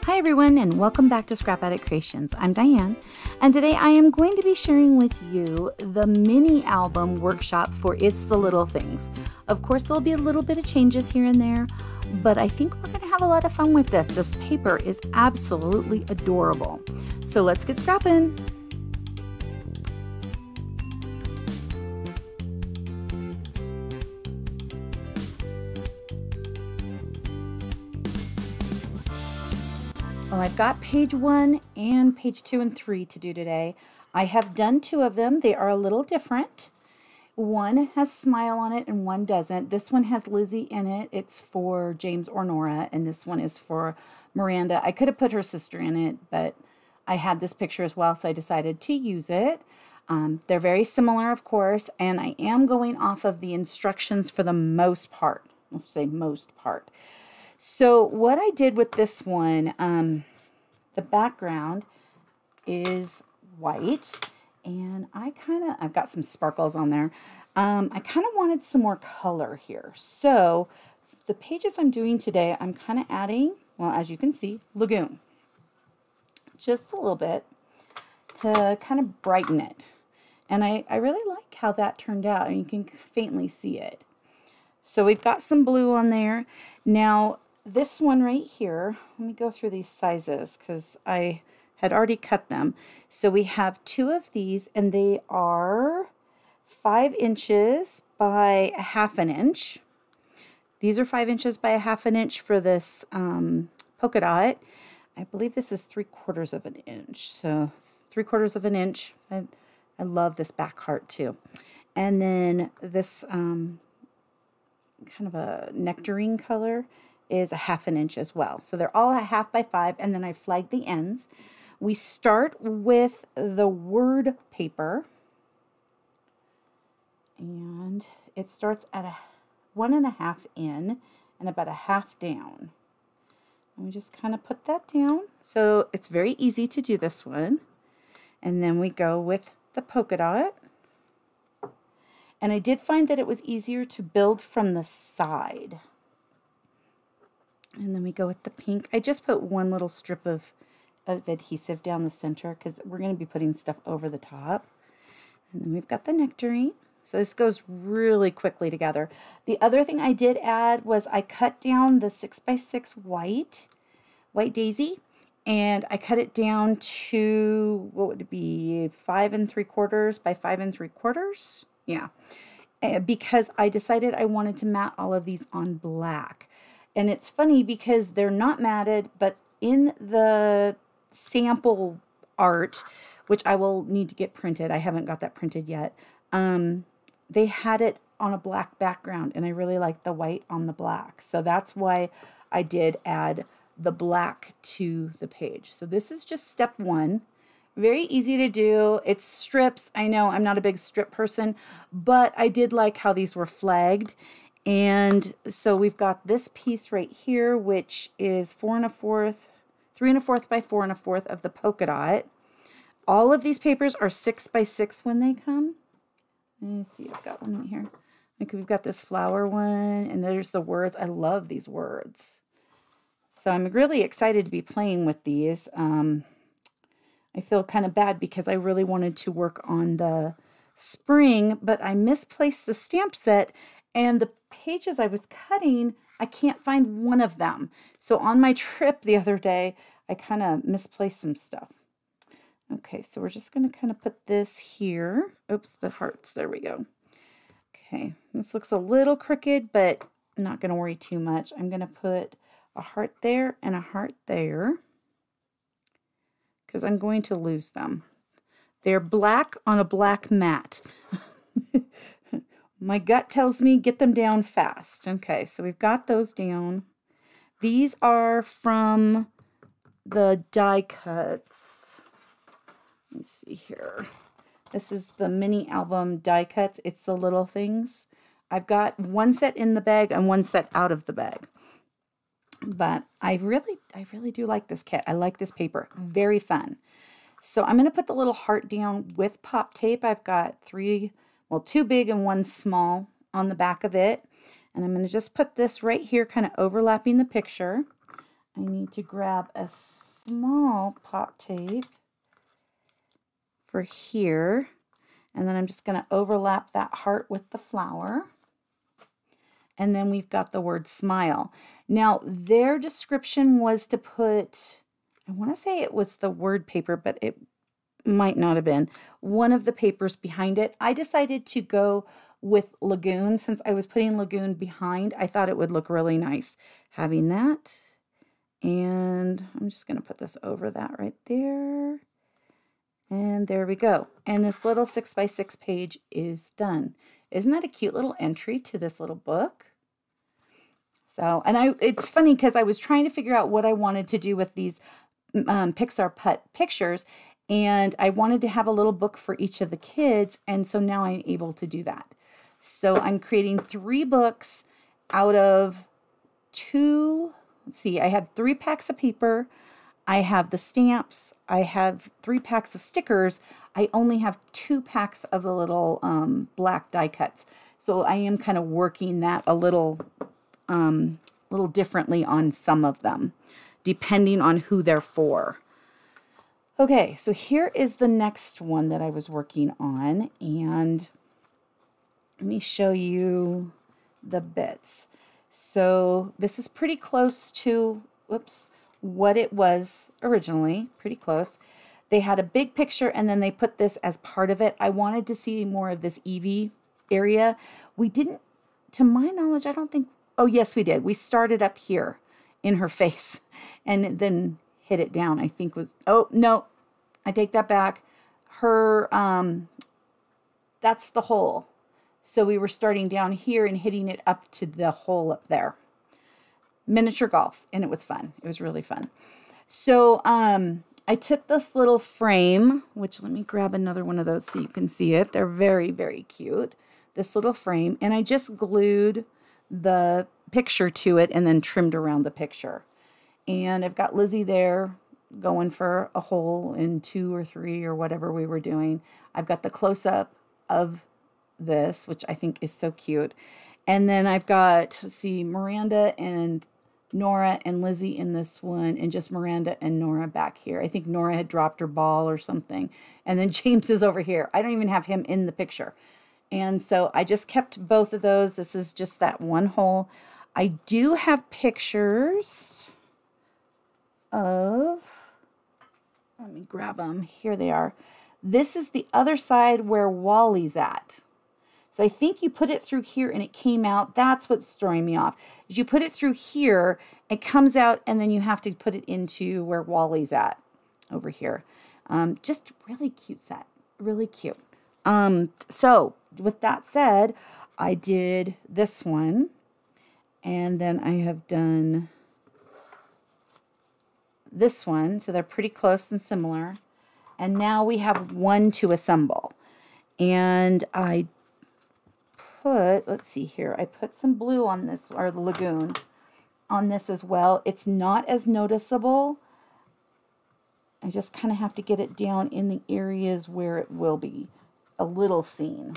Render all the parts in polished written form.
Hi everyone, and welcome back to Scrap Addict Creations. I'm Diane, and today I am going to be sharing with you the mini album workshop for It's the Little Things. Of course, there'll be a little bit of changes here and there, but I think we're going to have a lot of fun with this. This paper is absolutely adorable. So let's get scrapping. Well, I've got page 1 and page 2 and 3 to do today. I have done 2 of them. They are a little different. One has Smile on it and one doesn't. This one has Lizzie in it. It's for James or Nora, and this one is for Miranda. I could have put her sister in it, but I had this picture as well, so I decided to use it. They're very similar, of course, and I am going off of the instructions for the most part. Let's say most part. So what I did with this one, the background is white, and I've got some sparkles on there. I kind of wanted some more color here. So the pages I'm doing today, I'm kind of adding, well, as you can see, Lagoon. Just a little bit to kind of brighten it. And I really like how that turned out, and you can faintly see it. So we've got some blue on there. Now, this one right here, let me go through these sizes because I had already cut them. So we have 2 of these, and they are 5 inches by a ½ inch. These are 5 inches by a ½ inch for this polka dot. I believe this is 3/4 of an inch. So 3/4 of an inch. I love this back heart too. And then this kind of a nectarine color is a ½ inch as well. So they're all a 1/2 by 5, and then I flagged the ends. We start with the word paper, and it starts at a 1 1/2 in and about a 1/2 down. And we just kind of put that down. So it's very easy to do this one. And then we go with the polka dot. And I did find that it was easier to build from the side. And then we go with the pink. I just put one little strip of adhesive down the center because we're going to be putting stuff over the top. And then we've got the nectarine. So this goes really quickly together. The other thing I did add was I cut down the 6x6 white daisy, and I cut it down to, what would it be, 5 3/4 by 5 3/4? Yeah, because I decided I wanted to mat all of these on black. And it's funny because they're not matted, but in the sample art, which I will need to get printed, I haven't got that printed yet, they had it on a black background, and I really like the white on the black. So that's why I did add the black to the page. So this is just step 1. Very easy to do. It's strips. I know I'm not a big strip person, but I did like how these were flagged. And so we've got this piece right here, which is 4 1/4, 3 1/4 by 4 1/4 of the polka dot. All of these papers are 6x6 when they come. Let me see, I've got one right here. Like we've got this flower one, and there's the words. I love these words. So I'm really excited to be playing with these. I feel kind of bad because I really wanted to work on the spring, but I misplaced the stamp set, and the pages I was cutting, I can't find one of them. So on my trip the other day, I kind of misplaced some stuff. Okay, so we're just going to kind of put this here. Oops, the hearts. There we go. Okay, this looks a little crooked, but I'm not going to worry too much. I'm going to put a heart there and a heart there because I'm going to lose them. They're black on a black mat. My gut tells me get them down fast. Okay, so we've got those down. These are from the die cuts. Let me see here. This is the mini album die cuts. It's the little things. I've got one set in the bag and one set out of the bag. But I really do like this kit. I like this paper. Very fun. So I'm going to put the little heart down with pop tape. I've got 2 big and 1 small on the back of it. And I'm going to just put this right here, kind of overlapping the picture. I need to grab a small pop tape for here. And then I'm just going to overlap that heart with the flower. And then we've got the word smile. Now, their description was to put, I want to say it was the word paper, but it might not have been, one of the papers behind it. I decided to go with Lagoon. Since I was putting Lagoon behind, I thought it would look really nice having that. And I'm just going to put this over that right there. And there we go. And this little 6x6 page is done. Isn't that a cute little entry to this little book? So, and it's funny because I was trying to figure out what I wanted to do with these Pixar Put pictures, and I wanted to have a little book for each of the kids, and so now I'm able to do that. So I'm creating 3 books out of 2, let's see, I had 3 packs of paper, I have the stamps, I have 3 packs of stickers, I only have 2 packs of the little black die cuts. So I am kind of working that a little differently on some of them, depending on who they're for. Okay, so here is the next one that I was working on, and let me show you the bits. So this is pretty close to, whoops, what it was originally, pretty close. They had a big picture and then they put this as part of it. I wanted to see more of this Evie area. We didn't, to my knowledge, I don't think, oh yes we did. We started up here in her face and then hit it down, I think was, oh no, I take that back. Her, that's the hole. So we were starting down here and hitting it up to the hole up there. Miniature golf, and it was fun. It was really fun. So I took this little frame, which let me grab another one of those so you can see it. They're very, very cute. This little frame, and I just glued the picture to it and then trimmed around the picture. And I've got Lizzie there going for a hole in 2 or 3 or whatever we were doing. I've got the close-up of this, which I think is so cute. And then I've got, let's see, Miranda and Nora and Lizzie in this one, and just Miranda and Nora back here. I think Nora had dropped her ball or something. And then James is over here. I don't even have him in the picture. And so I just kept both of those. This is just that one hole. I do have pictures of, let me grab them. Here they are. This is the other side where Wally's at. So I think you put it through here and it came out. That's what's throwing me off. Is you put it through here, it comes out, and then you have to put it into where Wally's at over here. Just really cute set. Really cute. So with that said, I did this one, and then I have done this one. So they're pretty close and similar. And now we have one to assemble. And I put, let's see here, I put some blue on this, or the Lagoon on this as well. It's not as noticeable. I just kind of have to get it down in the areas where it will be a little seen.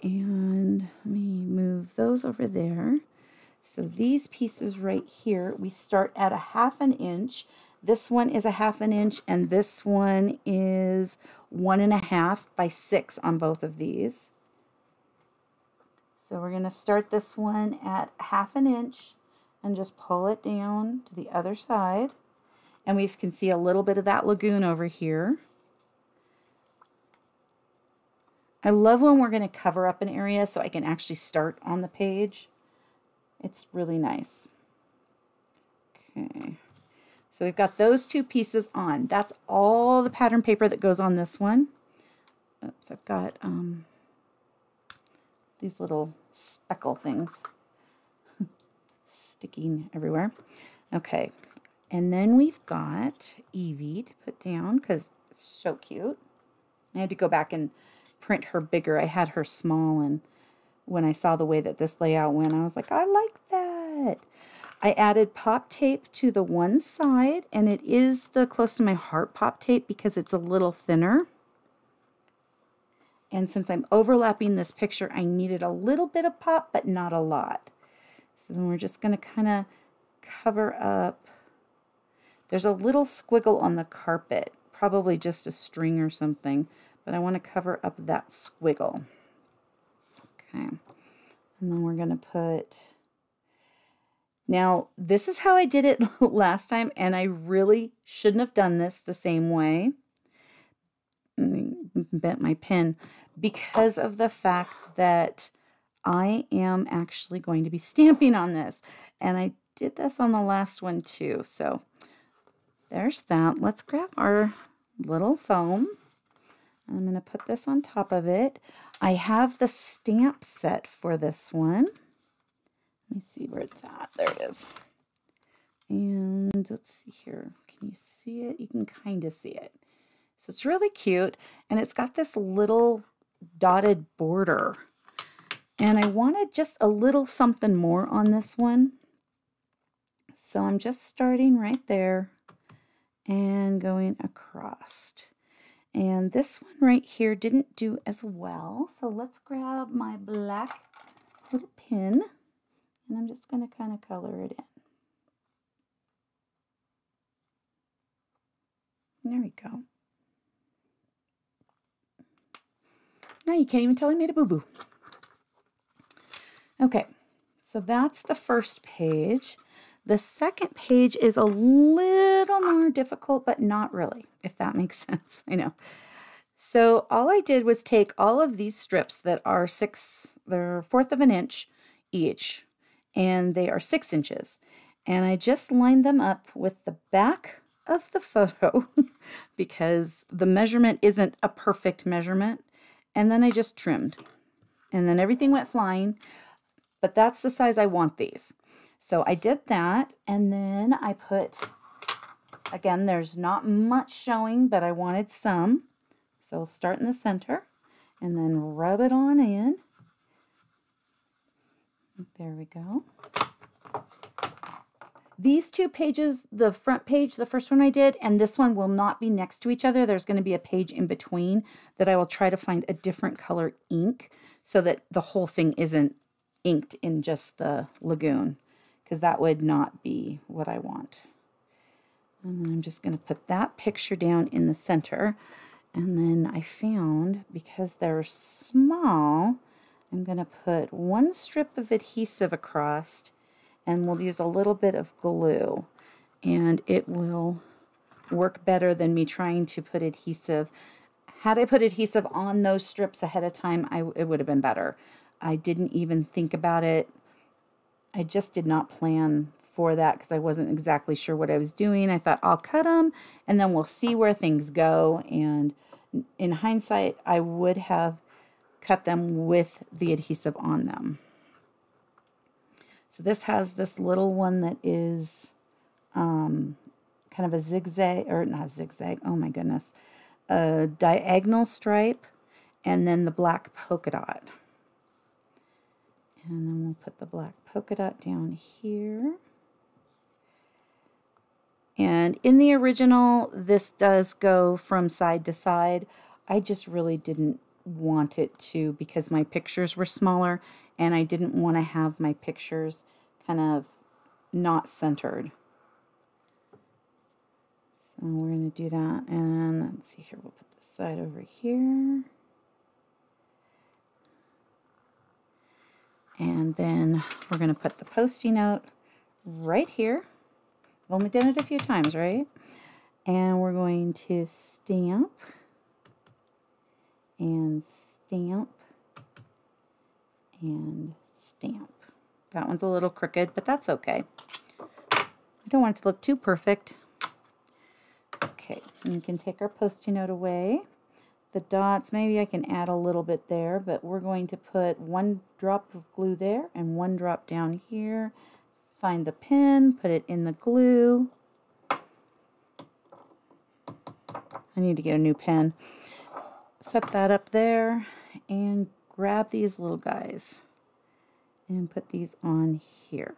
And let me move those over there. So these pieces right here, we start at a 1/2 inch. This one is a 1/2 inch, and this one is 1.5 by 6 on both of these. So we're going to start this one at 1/2 inch and just pull it down to the other side. And we can see a little bit of that Lagoon over here. I love when we're going to cover up an area so I can actually start on the page. It's really nice. Okay. So we've got those 2 pieces on. That's all the pattern paper that goes on this one. Oops, I've got these little speckle things sticking everywhere. Okay. And then we've got Evie to put down because it's so cute. I had to go back and print her bigger. I had her small, and when I saw the way that this layout went, I was like, I like that. I added pop tape to the one side, and it is the Close to My Heart pop tape because it's a little thinner. And since I'm overlapping this picture, I needed a little bit of pop, but not a lot. So then we're just going to kind of cover up. There's a little squiggle on the carpet, probably just a string or something, but I want to cover up that squiggle. Okay, and then we're going to put, now this is how I did it last time, and I really shouldn't have done this the same way. Bent my pen because of the fact that I am actually going to be stamping on this, and I did this on the last one too. So there's that. Let's grab our little foam. I'm going to put this on top of it. I have the stamp set for this one. Let me see where it's at. There it is. And let's see here. Can you see it? You can kind of see it. So it's really cute, and it's got this little dotted border. And I wanted just a little something more on this one. So I'm just starting right there and going across. And this one right here didn't do as well. So let's grab my black little pin, and I'm just going to kind of color it in. There we go. Now you can't even tell I made a boo-boo. Okay, so that's the first page. The second page is a little more difficult, but not really, if that makes sense. I know. So all I did was take all of these strips that are they're 1/4 of an inch each, and they are 6 inches. And I just lined them up with the back of the photo because the measurement isn't a perfect measurement. And then I just trimmed, and then everything went flying, but that's the size I want these. So I did that, and then I put, again, there's not much showing, but I wanted some. So we'll start in the center and then rub it on in. There we go. These two pages, the front page, the first one I did, and this one will not be next to each other. There's going to be a page in between that I will try to find a different color ink so that the whole thing isn't inked in just the Lagoon, because that would not be what I want. And then I'm just going to put that picture down in the center. And then I found, because they're small, I'm going to put one strip of adhesive across, and we'll use a little bit of glue, and it will work better than me trying to put adhesive. Had I put adhesive on those strips ahead of time, it would have been better. I didn't even think about it. I just did not plan for that because I wasn't exactly sure what I was doing. I thought I'll cut them and then we'll see where things go. And in hindsight, I would have cut them with the adhesive on them. So this has this little one that is kind of a zigzag, or not zigzag, oh my goodness, a diagonal stripe, and then the black polka dot. And then we'll put the black polka dot down here. And in the original, this does go from side to side. I just really didn't want it to because my pictures were smaller and I didn't want to have my pictures kind of not centered. So we're going to do that, and let's see here, we'll put this side over here. And then we're going to put the Post-it note right here. I've only done it a few times, right? And we're going to stamp and stamp and stamp. That one's a little crooked, but that's okay. I don't want it to look too perfect. Okay, and we can take our Post-it note away. The dots, maybe I can add a little bit there, but we're going to put one drop of glue there and one drop down here. Find the pen, put it in the glue. I need to get a new pen. Set that up there and grab these little guys and put these on here.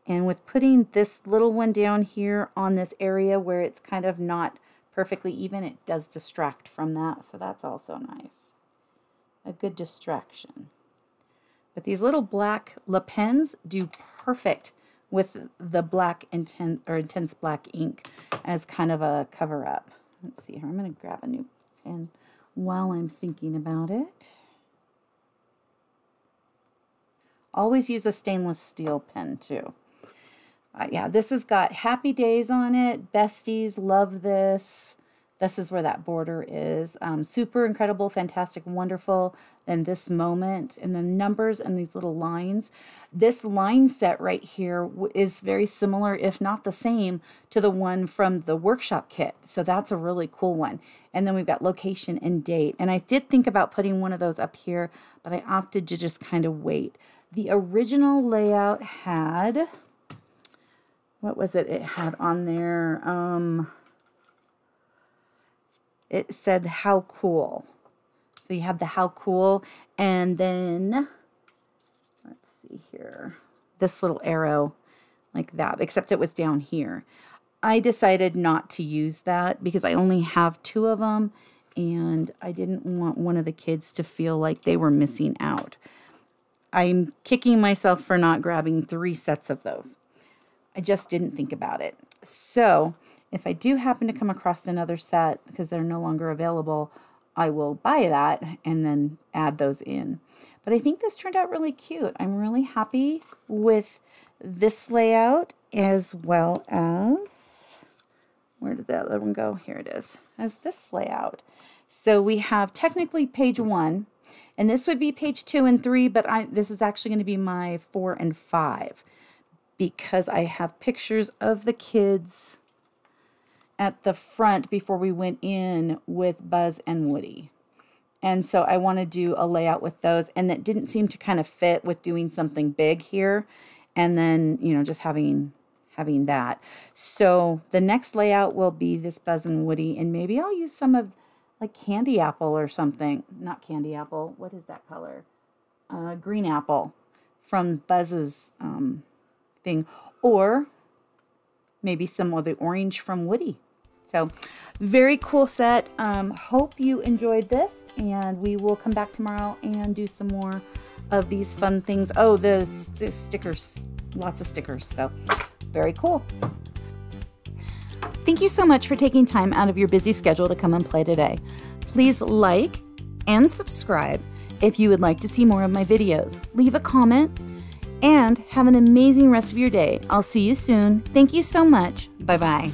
And with putting this little one down here on this area where it's kind of not perfectly even, it does distract from that, so that's also nice. A good distraction. But these little black Le Pens do perfect with the black intense black ink as kind of a cover up. Let's see here. I'm going to grab a new pen while I'm thinking about it. Always use a stainless steel pen too. Yeah, this has got happy days on it. Besties, love this. This is where that border is. Super incredible, fantastic, wonderful. And this moment, and the numbers and these little lines. This line set right here is very similar, if not the same, to the one from the workshop kit. So that's a really cool one. And then we've got location and date. And I did think about putting one of those up here, but I opted to just kind of wait. The original layout had, what was it? It had on there, it said how cool. So you have the how cool, and then let's see here, this little arrow like that, except it was down here. I decided not to use that because I only have 2 of them, and I didn't want one of the kids to feel like they were missing out. I'm kicking myself for not grabbing 3 sets of those. I just didn't think about it. So if I do happen to come across another set because they're no longer available, I will buy that and then add those in. But I think this turned out really cute. I'm really happy with this layout, as well as, where did that other one go? Here it is, as this layout. So we have technically page 1, and this would be page 2 and 3, but this is actually going to be my 4 and 5 because I have pictures of the kids at the front before we went in with Buzz and Woody. And so I want to do a layout with those, and that didn't seem to kind of fit with doing something big here and then, you know, just having that. So the next layout will be this Buzz and Woody, and maybe I'll use some of like candy apple or something. Not candy apple. What is that color? Green apple from Buzz's thing, or maybe some of the orange from Woody. So very cool set. Hope you enjoyed this, and we will come back tomorrow and do some more of these fun things. Oh, the stickers, lots of stickers. So very cool. Thank you so much for taking time out of your busy schedule to come and play today. Please like and subscribe if you would like to see more of my videos. Leave a comment and have an amazing rest of your day. I'll see you soon. Thank you so much. Bye-bye.